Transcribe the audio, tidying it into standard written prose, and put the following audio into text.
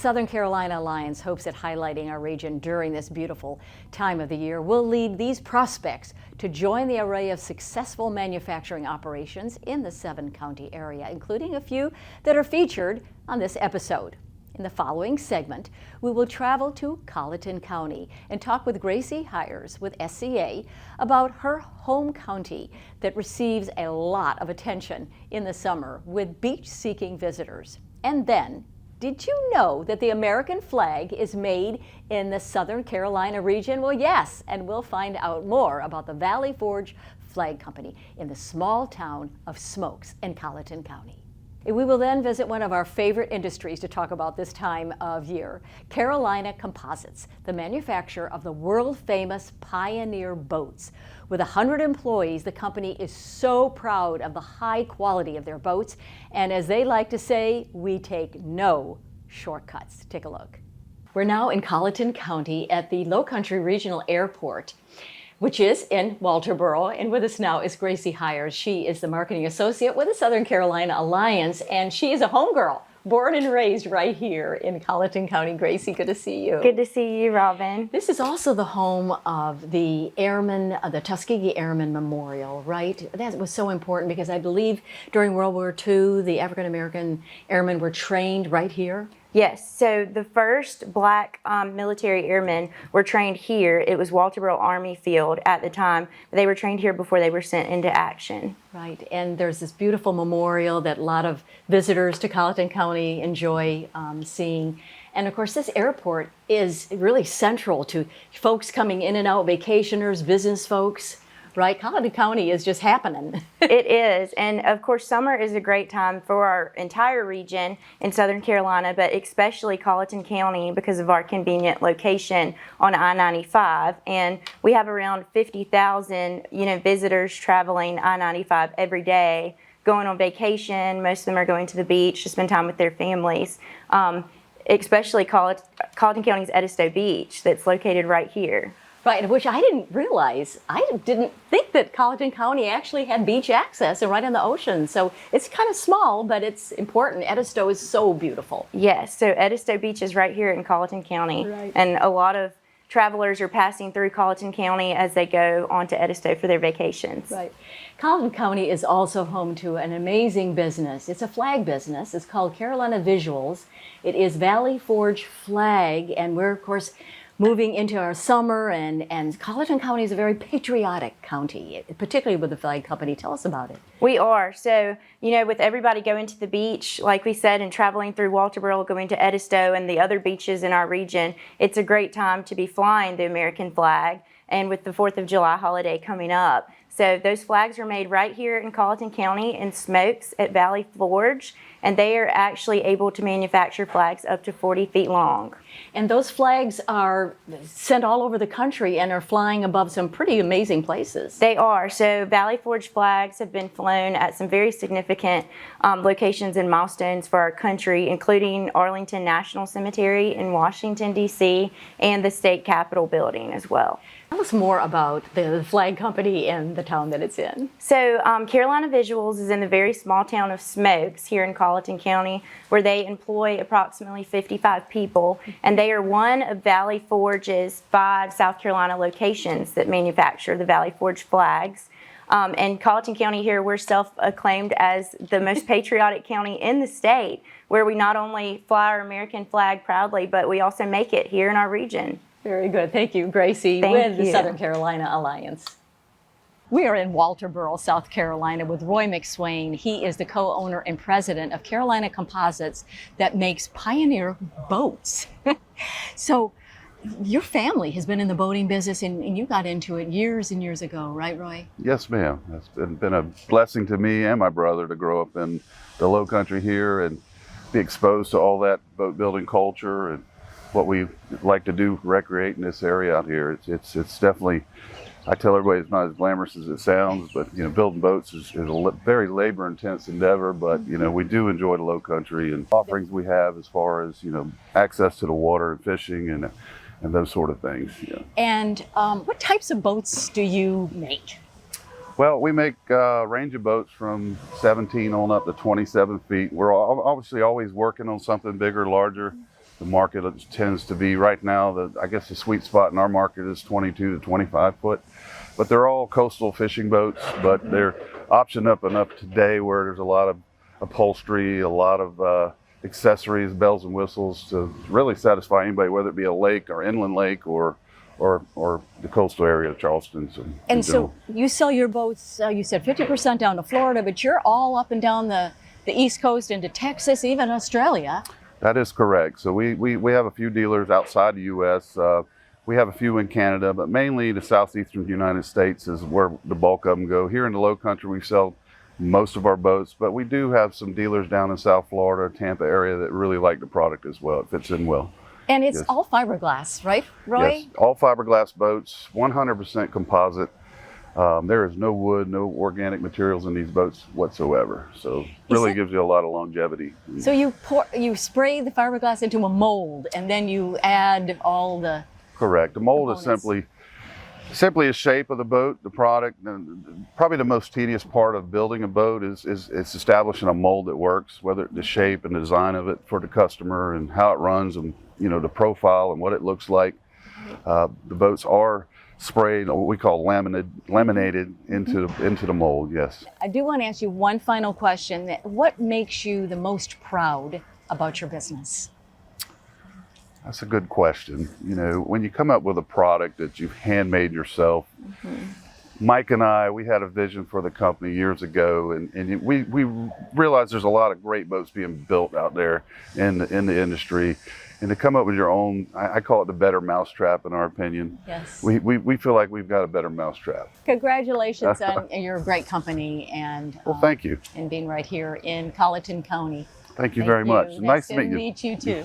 Southern Carolina Alliance hopes that highlighting our region during this beautiful time of the year will lead these prospects to join the array of successful manufacturing operations in the 7-county area, including a few that are featured on this episode. In the following segment, we will travel to Colleton County and talk with Graci Hiers with SCA about her home county that receives a lot of attention in the summer with beach-seeking visitors. And then, did you know that the American flag is made in the Southern Carolina region? Well, yes, and we'll find out more about the Valley Forge Flag Company in the small town of Smokes in Colleton County. We will then visit one of our favorite industries to talk about this time of year, Carolina Composites, the manufacturer of the world-famous Pioneer boats. With 100 employees, the company is so proud of the high quality of their boats, and as they like to say, we take no shortcuts. Take a look. We're now in Colleton County at the Lowcountry Regional Airport, which is in Walterboro, and with us now is Graci Hiers. She is the marketing associate with the Southern Carolina Alliance, and she is a homegirl, born and raised right here in Colleton County. Graci, good to see you. Good to see you, Robyn. This is also the home of the Airmen, the Tuskegee Airmen Memorial, right? That was so important because I believe during World War II, the African American airmen were trained right here. Yes, so the first black military airmen were trained here. It was Walterboro Army Field at the time. They were trained here before they were sent into action. Right, and there's this beautiful memorial that a lot of visitors to Colleton County enjoy seeing. And of course, this airport is really central to folks coming in and out, vacationers, business folks. Right, Colleton County is just happening. It is, and of course summer is a great time for our entire region in Southern Carolina, but especially Colleton County because of our convenient location on I-95. And we have around 50,000 visitors traveling I-95 every day, going on vacation. Most of them are going to the beach to spend time with their families. Especially Colleton County's Edisto Beach that's located right here. Right, which I didn't realize. I didn't think that Colleton County actually had beach access and right on the ocean. So it's kind of small, but it's important. Edisto is so beautiful. Yes, so Edisto Beach is right here in Colleton County. Right. And a lot of travelers are passing through Colleton County as they go on to Edisto for their vacations. Right. Colleton County is also home to an amazing business. It's a flag business. It's called Carolina Visuals. It is Valley Forge Flag, and we're, of course, moving into our summer, and Colleton County is a very patriotic county, particularly with the flag company. Tell us about it. We are. So, with everybody going to the beach, like we said, and traveling through Walterboro, going to Edisto and the other beaches in our region, it's a great time to be flying the American flag, and with the 4th of July holiday coming up. So those flags are made right here in Colleton County in Smokes at Valley Forge, and they are actually able to manufacture flags up to 40 feet long. And those flags are sent all over the country and are flying above some pretty amazing places. They are. So Valley Forge flags have been flown at some very significant locations and milestones for our country, including Arlington National Cemetery in Washington, D.C., and the State Capitol building as well. Tell us more about the flag company and the town that it's in. So Carolina Visuals is in the very small town of Smokes here in Colleton County, where they employ approximately 55 people, and they are one of Valley Forge's 5 South Carolina locations that manufacture the Valley Forge flags. And Colleton County here, we're self-acclaimed as the most patriotic county in the state, where we not only fly our American flag proudly, but we also make it here in our region. Very good. Thank you, Graci, with the Southern Carolina Alliance. We are in Walterboro, South Carolina with Roy McSwain. He is the co-owner and president of Carolina Composites that makes Pioneer boats. So your family has been in the boating business and you got into it years and years ago, right, Roy? Yes, ma'am. It's been a blessing to me and my brother to grow up in the Lowcountry here and be exposed to all that boat building culture and what we like to do, recreate in this area out here. It's definitely, I tell everybody it's not as glamorous as it sounds, but building boats is a very labor intense endeavor, but we do enjoy the Lowcountry and offerings we have as far as access to the water and fishing and those sort of things. And what types of boats do you make? Well, we make a range of boats from 17 on up to 27 feet. We're obviously always working on something bigger, larger. The market tends to be right now, I guess the sweet spot in our market is 22 to 25 foot. But they're all coastal fishing boats, but they're optioned up enough today where there's a lot of upholstery, a lot of accessories, bells and whistles to really satisfy anybody, whether it be a lake or inland lake or the coastal area of Charleston. And so you sell your boats, you said 50% down to Florida, but you're all up and down the East Coast into Texas, even Australia. That is correct. So we have a few dealers outside the U.S. We have a few in Canada, but mainly the southeastern United States is where the bulk of them go. Here in the Lowcountry, we sell most of our boats, but we do have some dealers down in South Florida, Tampa area that really like the product as well. It fits in well. And it's all fiberglass, right, Roy? Yes, all fiberglass boats, 100% composite. There is no wood, no organic materials in these boats whatsoever. So really gives you a lot of longevity. So you spray the fiberglass into a mold, and then you add all the correct. The mold components. is simply a shape of the boat, the product. And probably the most tedious part of building a boat is establishing a mold that works, whether the shape and the design of it for the customer and how it runs and the profile and what it looks like. The boats are sprayed, what we call laminated into the mold. Yes. I do want to ask you one final question. What makes you the most proud about your business? That's a good question. When you come up with a product that you've handmade yourself, Mike and I, we had a vision for the company years ago, and we realized there's a lot of great boats being built out there in the industry. And to come up with your own, I call it the better mousetrap in our opinion. Yes. We feel like we've got a better mousetrap. Congratulations on your great company and well, thank you. And being right here in Colleton County. Thank you very much. Nice to meet you. Nice to meet you too.